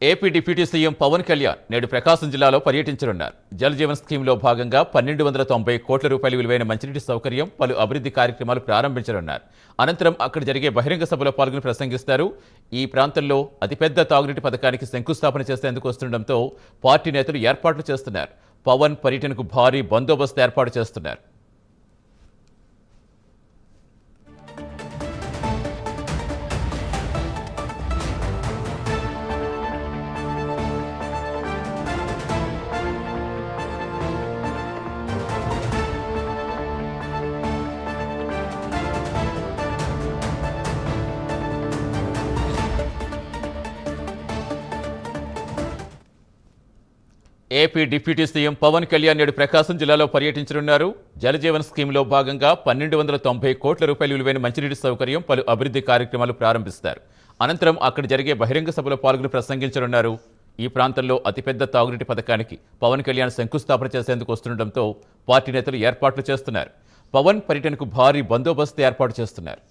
AP deputy CM Pawan Kalyan నేడు ప్రకాశం జిల్లాలో పర్యటించనున్నారు. జల్ జీవన్ స్కీమ్లో భాగంగా 1290 కోట్ల రూపాయల విలువైన మంచినీటి సౌకర్యం, పలు అభివృద్ధి కార్యక్రమాలు ప్రారంభించనున్నారు. అనంతరం అక్కడ జరిగే బహిరంగ సభలో పాల్గొని ప్రసంగిస్తారు. ఈ ప్రాంతంలో అతిపెద్ద తాగునీటి పథకానికి శంకుస్థాపన చేసేందుకు వస్తుండటంతో పార్టీ నేతలు ఏర్పాట్లు చేస్తున్నారు. పవన్ పర్యటనకు భారీ బందోబస్తు ఏర్పాటు చేస్తున్నారు. AP deputy CM Pawan Kalyan నేడు ప్రకాశం జిల్లాలో పర్యటించనున్నారు. జలజీవన్ స్కీమ్లో భాగంగా 1290 కోట్ల రూపాయల విలువైన మంచినీటి సౌకర్యం, పలు అభివృద్ధి కార్యక్రమాలు ప్రారంభిస్తారు. అనంతరం అక్కడ జరిగే బహిరంగ సభలో పాల్గొని ప్రసంగించనున్నారు. ఈ ప్రాంతంలో అతిపెద్ద తాగునీటి పథకానికి పవన్ కళ్యాణ్ శంకుస్థాపన చేసేందుకు వస్తుండటంతో పార్టీ నేతలు ఏర్పాట్లు చేస్తున్నారు. పవన్ పర్యటనకు భారీ బందోబస్తు ఏర్పాటు చేస్తున్నారు.